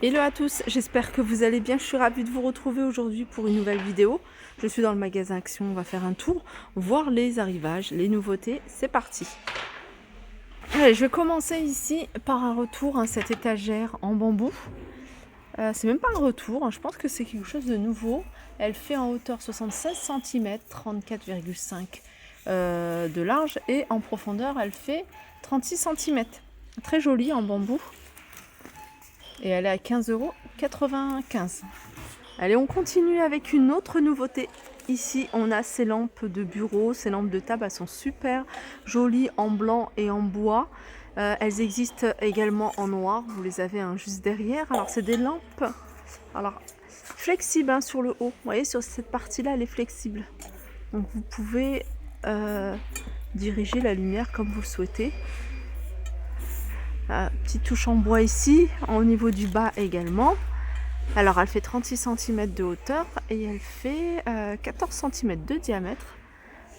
Hello à tous, j'espère que vous allez bien. Je suis ravie de vous retrouver aujourd'hui pour une nouvelle vidéo. Je suis dans le magasin Action, on va faire un tour, voir les arrivages, les nouveautés. C'est parti. Allez, je vais commencer ici par un retour, cette étagère en bambou. C'est même pas un retour, je pense que c'est quelque chose de nouveau. Elle fait en hauteur 76 cm, 34,5 de large et en profondeur elle fait 36 cm. Très jolie en bambou. Et elle est à 15,95 €. Allez, on continue avec une autre nouveauté. Ici, on a ces lampes de bureau, ces lampes de table, elles sont super jolies en blanc et en bois. Elles existent également en noir, vous les avez juste derrière. Alors, c'est des lampes flexibles sur le haut. Vous voyez, sur cette partie-là, elle est flexible. Donc, vous pouvez diriger la lumière comme vous le souhaitez. Petite touche en bois ici, au niveau du bas également. Alors elle fait 36 cm de hauteur et elle fait 14 cm de diamètre.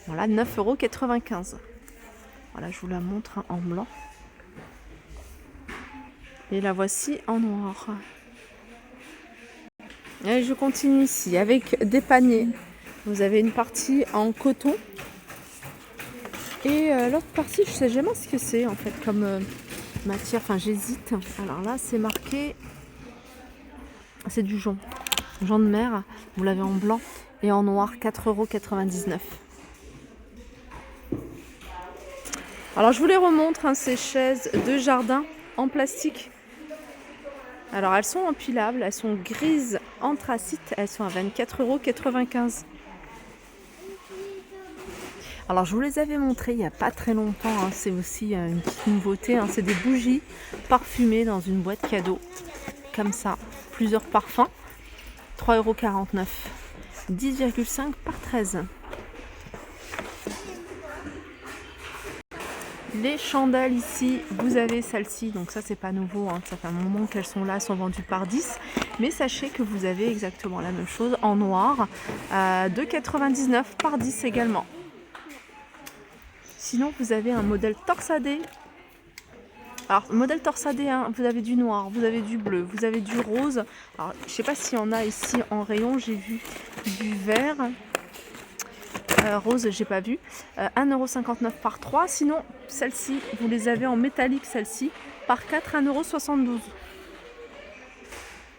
Voilà, 9,95 €. Voilà, je vous la montre en blanc. Et la voici en noir. Et je continue ici avec des paniers. Vous avez une partie en coton. Et l'autre partie, je ne sais jamais ce que c'est en fait comme matière. Enfin, j'hésite. Alors là, c'est marqué... C'est du jonc. Jonc de mer. Vous l'avez en blanc et en noir, 4,99 €. Alors je vous les remontre, ces chaises de jardin en plastique. Alors elles sont empilables, elles sont grises anthracite, elles sont à 24,95 €. Alors je vous les avais montrées il n'y a pas très longtemps, c'est aussi une petite nouveauté, c'est des bougies parfumées dans une boîte cadeau, comme ça, plusieurs parfums, 3,49 €, 10,5 par 13. Les chandelles ici, vous avez celle-ci, donc ça c'est pas nouveau, ça fait un moment qu'elles sont là, elles sont vendues par 10, mais sachez que vous avez exactement la même chose en noir, 2,99 € par 10 également. Sinon vous avez un modèle torsadé. Alors modèle torsadé, vous avez du noir, vous avez du bleu, vous avez du rose. Alors je sais pas s'il y en a ici en rayon, j'ai vu du vert. Rose, j'ai pas vu. 1,59 € par 3. Sinon, celle-ci, vous les avez en métallique, celle-ci, par 4, 1,72 €.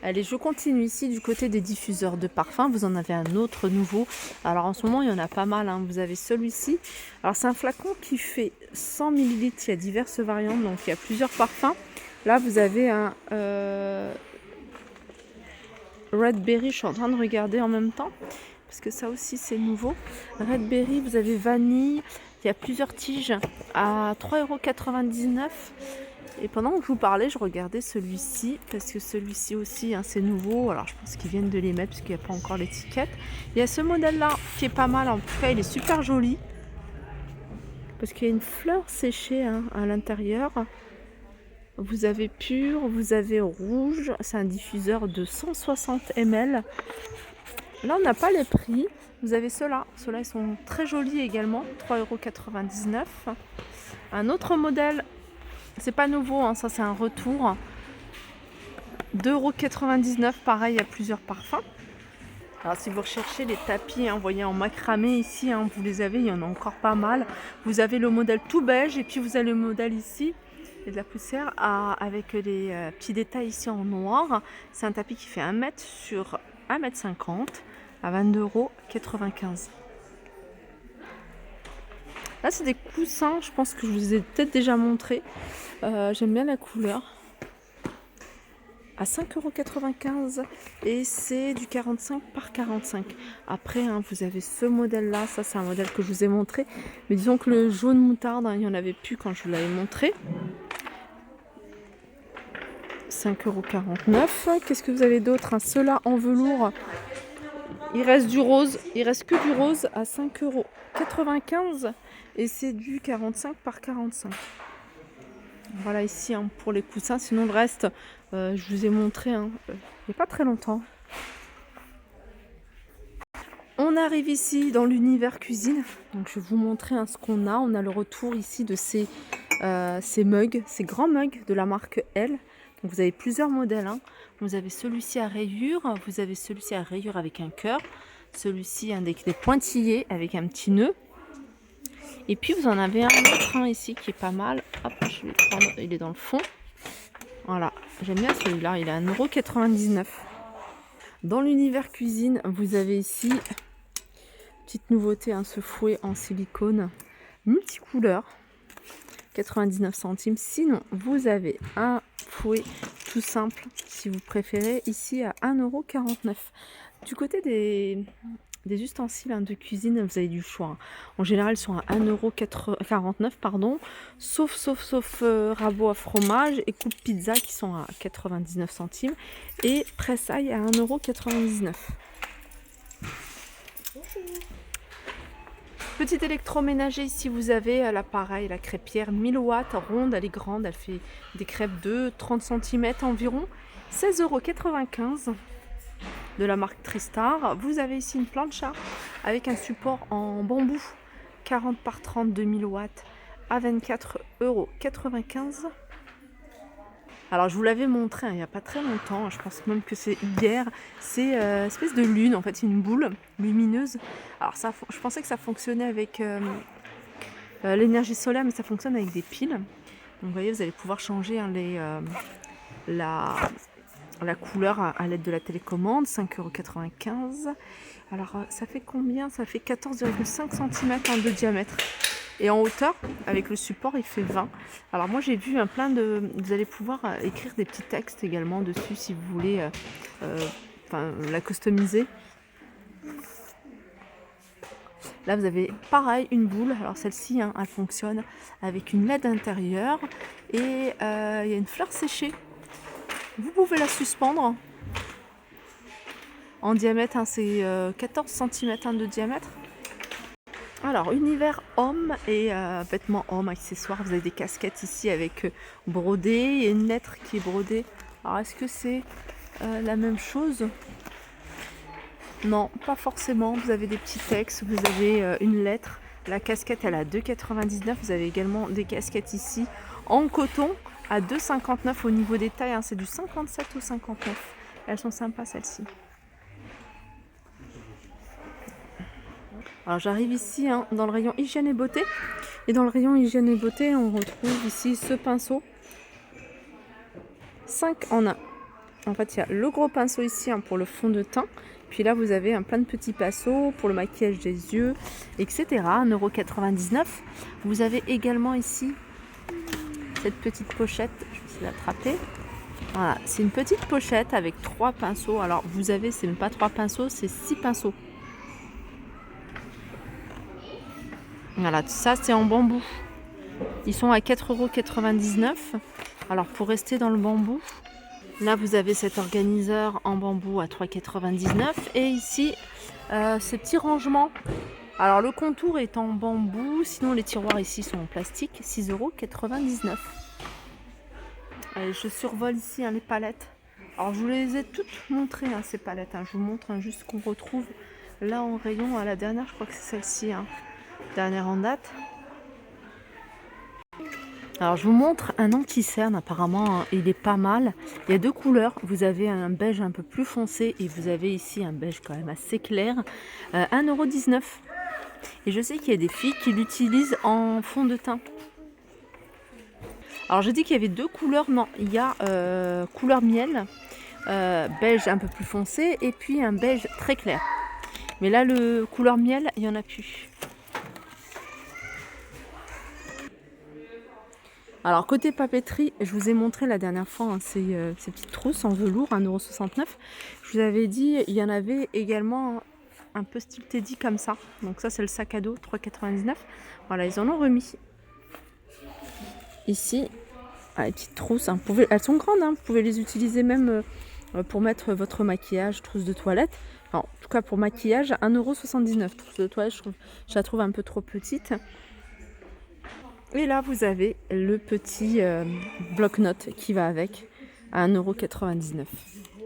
Allez, je continue ici du côté des diffuseurs de parfums. Vous en avez un autre nouveau. Alors en ce moment, il y en a pas mal. Vous avez celui-ci. Alors c'est un flacon qui fait 100 ml. Il y a diverses variantes, donc il y a plusieurs parfums. Là, vous avez un Red Berry. Je suis en train de regarder en même temps, parce que ça aussi c'est nouveau. Red Berry, vous avez vanille, il y a plusieurs tiges à 3,99 €. Et pendant que je vous parlais, je regardais celui-ci, parce que celui-ci aussi c'est nouveau. Alors je pense qu'ils viennent de les mettre, parce qu'il n'y a pas encore l'étiquette. Il y a ce modèle-là qui est pas mal, en tout cas il est super joli, parce qu'il y a une fleur séchée à l'intérieur. Vous avez pur, vous avez rouge, c'est un diffuseur de 160 ml. Là, on n'a pas les prix. Vous avez ceux-là. Ceux-là, ils sont très jolis également. 3,99 €. Un autre modèle, c'est pas nouveau, ça c'est un retour. 2,99 €. Pareil, il y a plusieurs parfums. Alors, si vous recherchez les tapis, vous voyez en macramé ici, vous les avez, il y en a encore pas mal. Vous avez le modèle tout beige et puis vous avez le modèle ici. Et de la poussière avec les petits détails ici en noir. C'est un tapis qui fait 1 mètre sur 1,50 m à 22,95 €. Là, c'est des coussins, je pense que je vous ai peut-être déjà montré. J'aime bien la couleur. À 5,95 € et c'est du 45 par 45. Après, vous avez ce modèle-là. Ça, c'est un modèle que je vous ai montré. Mais disons que le jaune moutarde, il n'y en avait plus quand je vous l'avais montré. 5,49 €. Qu'est-ce que vous avez d'autre? Ceux-là en velours. Il reste du rose. Il reste que du rose à 5,95 € et c'est du 45 par 45. Voilà ici pour les coussins. Sinon le reste, je vous ai montré il n'y a pas très longtemps. On arrive ici dans l'univers cuisine. Donc je vais vous montrer ce qu'on a. On a le retour ici de ces mugs, ces grands mugs de la marque Elle. Donc vous avez plusieurs modèles, hein. Vous avez celui-ci à rayures, vous avez celui-ci à rayures avec un cœur, celui-ci avec des pointillés avec un petit nœud. Et puis vous en avez un autre ici qui est pas mal. Hop, je vais le prendre, il est dans le fond. Voilà, j'aime bien celui-là, il est à 1,99 €. Dans l'univers cuisine, vous avez ici, petite nouveauté, ce fouet en silicone multicouleur, 99 centimes. Sinon, vous avez un fouet tout simple, si vous préférez, ici à 1,49 €. Du côté des ustensiles de cuisine, vous avez du choix. En général, ils sont à 1,49 €, pardon, sauf rabot à fromage et coupe pizza qui sont à 99 centimes et pressaille à 1,99 €. Petit électroménager, ici vous avez l'appareil, la crêpière 1000 watts, ronde, elle est grande, elle fait des crêpes de 30 cm environ, 16,95 € de la marque Tristar. Vous avez ici une plancha avec un support en bambou 40 par 30 2000 watts à 24,95 €. Alors je vous l'avais montré il n'y a pas très longtemps, je pense même que c'est hier, c'est espèce de lune, en fait c'est une boule lumineuse. Alors ça, je pensais que ça fonctionnait avec l'énergie solaire, mais ça fonctionne avec des piles. Donc vous voyez, vous allez pouvoir changer la couleur à l'aide de la télécommande, 5,95 €. Alors ça fait combien? Ça fait 14,5 cm de diamètre. Et en hauteur, avec le support, il fait 20. Alors moi j'ai vu vous allez pouvoir écrire des petits textes également dessus si vous voulez la customiser. Là vous avez pareil une boule, alors celle-ci elle fonctionne avec une LED intérieure et il y a une fleur séchée. Vous pouvez la suspendre. En diamètre, c'est 14 cm de diamètre. Alors, univers homme et vêtements hommes, accessoires. Vous avez des casquettes ici avec brodé. Il y a une lettre qui est brodée. Alors, est-ce que c'est la même chose? Non, pas forcément. Vous avez des petits textes, vous avez une lettre. La casquette, elle est à 2,99 €. Vous avez également des casquettes ici en coton à 2,59 € au niveau des tailles. C'est du 57 au 59. Elles sont sympas, celles-ci. Alors j'arrive ici dans le rayon hygiène et beauté. Et dans le rayon hygiène et beauté, on retrouve ici ce pinceau. 5 en 1. En fait, il y a le gros pinceau ici pour le fond de teint. Puis là, vous avez plein de petits pinceaux pour le maquillage des yeux, etc. 1,99 €. Vous avez également ici cette petite pochette. Je vais essayer d'attraper. Voilà, c'est une petite pochette avec 3 pinceaux. Alors vous avez, c'est même pas 3 pinceaux, c'est 6 pinceaux. Voilà, ça c'est en bambou. Ils sont à 4,99 €. Alors pour rester dans le bambou, là vous avez cet organiseur en bambou à 3,99 € et ici ce petit rangement. Alors le contour est en bambou, sinon les tiroirs ici sont en plastique, 6,99 €. Allez, je survole ici les palettes. Alors je vous les ai toutes montrées ces palettes. Je vous montre juste qu'on retrouve là en rayon à la dernière, je crois que c'est celle-ci. Dernière en date. Alors je vous montre un anti-cerne, apparemment il est pas mal. Il y a 2 couleurs, vous avez un beige un peu plus foncé et vous avez ici un beige quand même assez clair. 1,19 €. Et je sais qu'il y a des filles qui l'utilisent en fond de teint. Alors j'ai dit qu'il y avait 2 couleurs, non, il y a couleur miel, beige un peu plus foncé et puis un beige très clair. Mais là le couleur miel, il n'y en a plus. Alors côté papeterie, je vous ai montré la dernière fois ces petites trousses en velours, 1,69 €. Je vous avais dit, il y en avait également un peu style Teddy comme ça. Donc ça c'est le sac à dos, 3,99 €. Voilà, ils en ont remis. Ici, les petites trousses, elles sont grandes, vous pouvez les utiliser même pour mettre votre maquillage, trousse de toilette. Alors, en tout cas pour maquillage, 1,79 €. Trousse de toilette, je la trouve un peu trop petite. Et là, vous avez le petit bloc-notes qui va avec, à 1,99 €.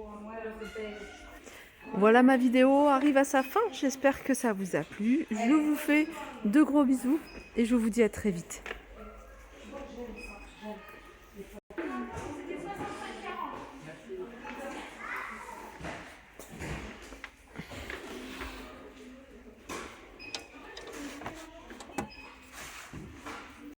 Voilà, ma vidéo arrive à sa fin. J'espère que ça vous a plu. Je vous fais de gros bisous et je vous dis à très vite.